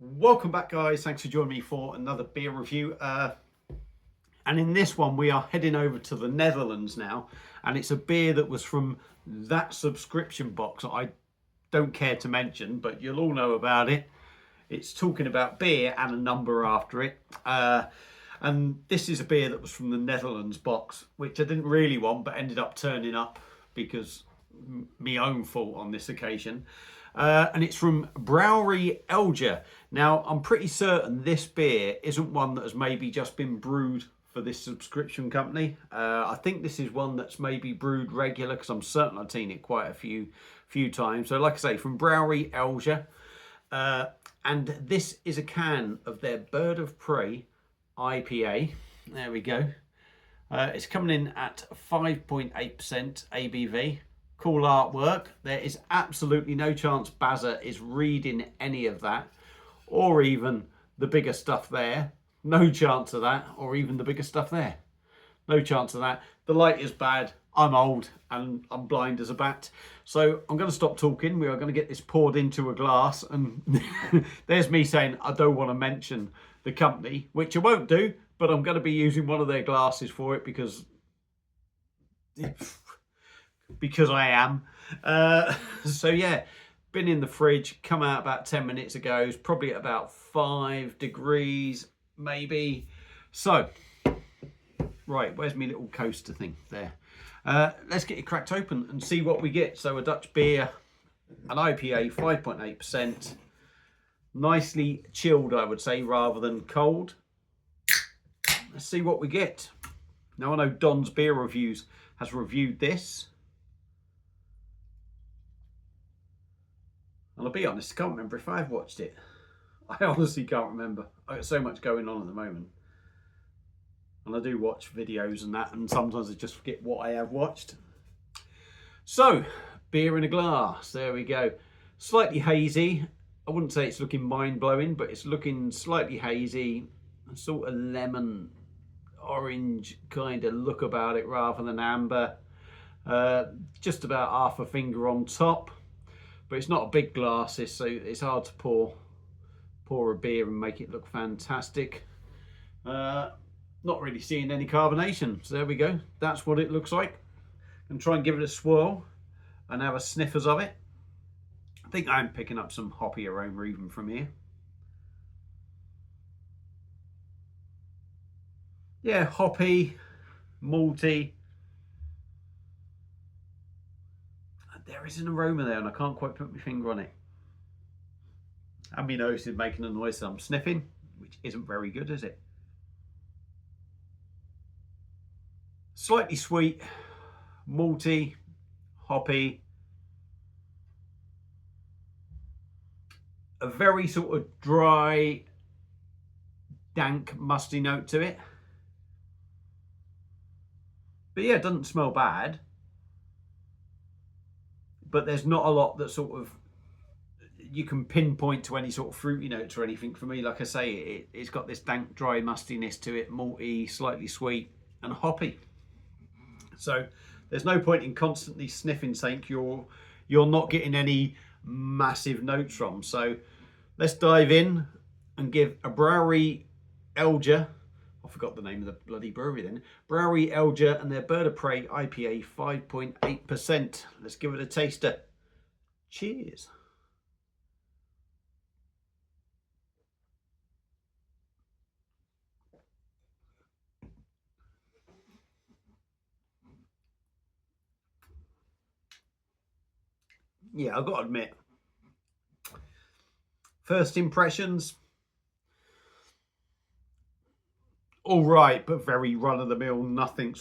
Welcome back, guys. Thanks for joining me for another beer review. And in this one, we are heading over to the Netherlands now. And it's a beer that was from that subscription box that I don't care to mention, but you'll all know about it. It's talking about beer and a number after it. And this is a beer that was from the Netherlands box, which I didn't really want, but ended up turning up because my own fault on this occasion. And it's from Browerij uiltje. Now, I'm pretty certain this beer isn't one that has maybe just been brewed for this subscription company. I think this is one that's maybe brewed regular, because I'm certain I've seen it quite a few times. So like I say, from Browerij uiltje. And this is a can of their Bird of Prey IPA. There we go. It's coming in at 5.8% ABV. Cool artwork. There is absolutely no chance Bazza is reading any of that, or even the bigger stuff there. No chance of that, or even the bigger stuff there. No chance of that. The light is bad. I'm old and I'm blind as a bat. So I'm going to stop talking. We are going to get this poured into a glass. And there's me saying I don't want to mention the company, which I won't do, but I'm going to be using one of their glasses for it because I am. So yeah, been in the fridge, come out about 10 minutes ago. It's probably at about 5 degrees, maybe. So, right, where's my little coaster thing? There. Let's get it cracked open and see what we get. So a Dutch beer, an IPA, 5.8%. Nicely chilled, I would say, rather than cold. Let's see what we get. Now, I know Don's Beer Reviews has reviewed this. And I'll be honest, I can't remember if I've watched it. I honestly can't remember. I've got so much going on at the moment. And I do watch videos and that, and sometimes I just forget what I have watched. So, beer in a glass. There we go. Slightly hazy. I wouldn't say it's looking mind-blowing, but it's looking slightly hazy. A sort of lemon, orange kind of look about it rather than amber. Just about half a finger on top. But it's not a big glass, so it's hard to pour a beer and make it look fantastic. Not really seeing any carbonation. So there we go. That's what it looks like. And try and give it a swirl and have a sniffers of it. I think I'm picking up some hoppy aroma even from here. Yeah, hoppy, malty. There is an aroma there and I can't quite put my finger on it. And my nose is making a noise that I'm sniffing, which isn't very good, is it? Slightly sweet, malty, hoppy. A very sort of dry, dank, musty note to it. But yeah, it doesn't smell bad. But there's not a lot that sort of you can pinpoint to any sort of fruity notes or anything. For me, like I say, it's got this dank, dry mustiness to it, malty, slightly sweet, and hoppy. So there's no point in constantly sniffing something you're not getting any massive notes from. So let's dive in and give a Browerij uiltje. I forgot the name of the bloody brewery then. Browerij uiltje and their Bird of Prey IPA, 5.8%. Let's give it a taster. Cheers. Yeah, I've got to admit, first impressions, all right, but very run-of-the-mill, nothing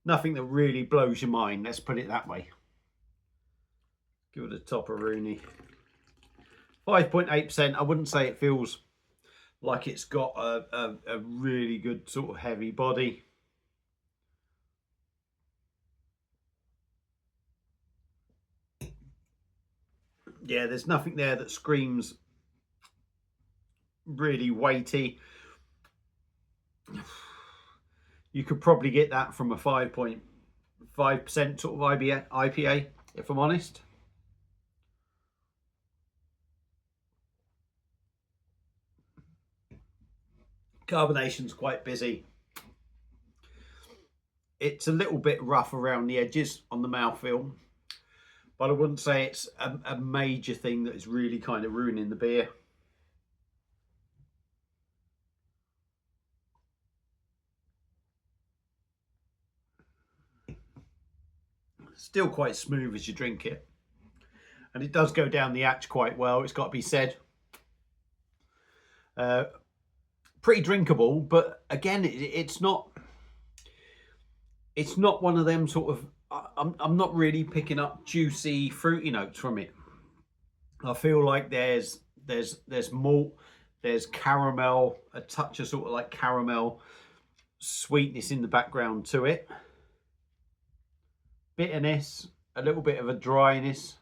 that really blows your mind, let's put it that way. Give it a topper-rooney. 5.8%, I wouldn't say it feels like it's got a really good sort of heavy body. Yeah, there's nothing there that screams really weighty. You could probably get that from a 5.5% sort of IPA, if I'm honest. Carbonation's quite busy. It's a little bit rough around the edges on the mouthfeel, but I wouldn't say it's a major thing that is really kind of ruining the beer. Still quite smooth as you drink it, and it does go down the hatch quite well, it's got to be said. Pretty drinkable, but again, it's not one of them sort of, I'm not really picking up juicy fruity notes from it. I feel like there's malt, there's caramel, a touch of sort of like caramel sweetness in the background to it, bitterness, a little bit of a dryness.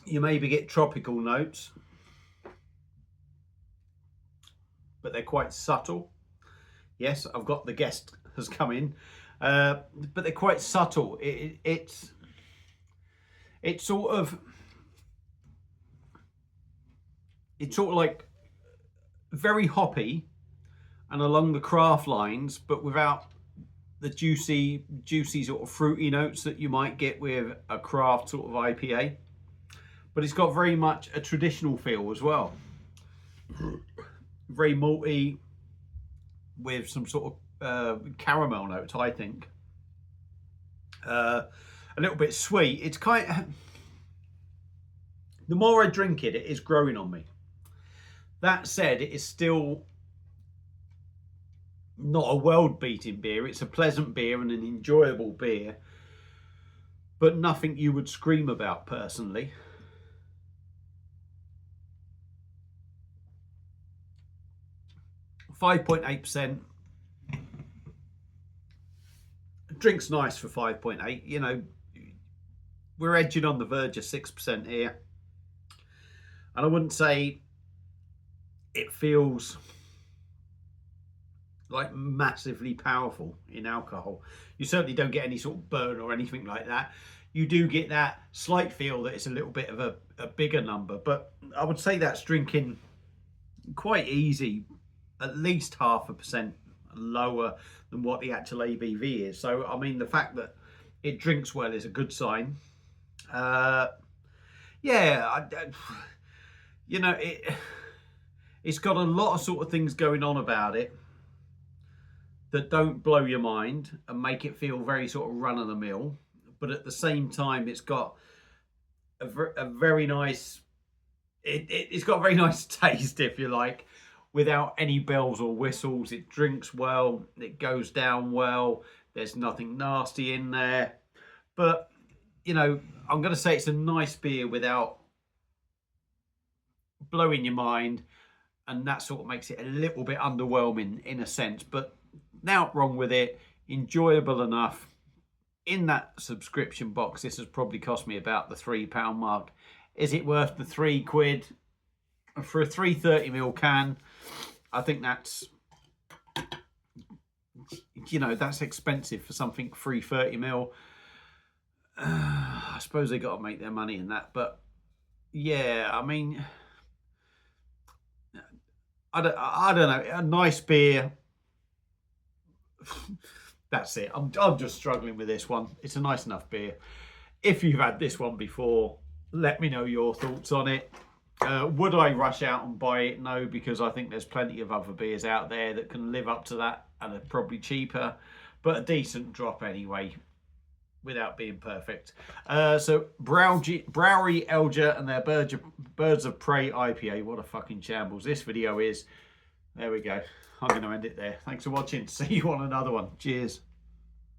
You maybe get tropical notes, but they're quite subtle. Yes, I've got the guest has come in, but they're quite subtle. It's sort of like very hoppy and along the craft lines, but without the juicy sort of fruity notes that you might get with a craft sort of IPA. But it's got very much a traditional feel as well. Very malty with some sort of caramel notes, I think. A little bit sweet. It's kind of, the more I drink it, it is growing on me. That said, it is still not a world-beating beer. It's a pleasant beer and an enjoyable beer, but nothing you would scream about personally. 5.8%. Drink's nice for 5.8. You know, we're edging on the verge of 6% here. And I wouldn't say it feels like massively powerful in alcohol. You certainly don't get any sort of burn or anything like that. You do get that slight feel that it's a little bit of a bigger number, but I would say that's drinking quite easy, at least 0.5% lower than what the actual ABV is. So, I mean, the fact that it drinks well is a good sign. Yeah, you know, it's got a lot of sort of things going on about it that don't blow your mind and make it feel very sort of run-of-the-mill. But at the same time, it's got a very nice, it's got a very nice taste, if you like, without any bells or whistles. It drinks well, it goes down well, there's nothing nasty in there. But, you know, I'm going to say it's a nice beer without blowing your mind, and that sort of makes it a little bit underwhelming in a sense, but not wrong with it, enjoyable enough. In that subscription box, this has probably cost me about the £3 mark. Is it worth the £3 for a 330ml can? I think that's, you know, that's expensive for something 330ml. I suppose they got to make their money in that, but yeah, I mean, I don't know, a nice beer. That's it. I'm just struggling with this one. It's a nice enough beer. If you've had this one before, let me know your thoughts on it. Would I rush out and buy it? No, because I think there's plenty of other beers out there that can live up to that and are probably cheaper, but a decent drop anyway, without being perfect. So Browerij Elder and their Birds of Prey IPA. What a fucking shambles this video is. There we go. I'm going to end it there. Thanks for watching. See you on another one. Cheers.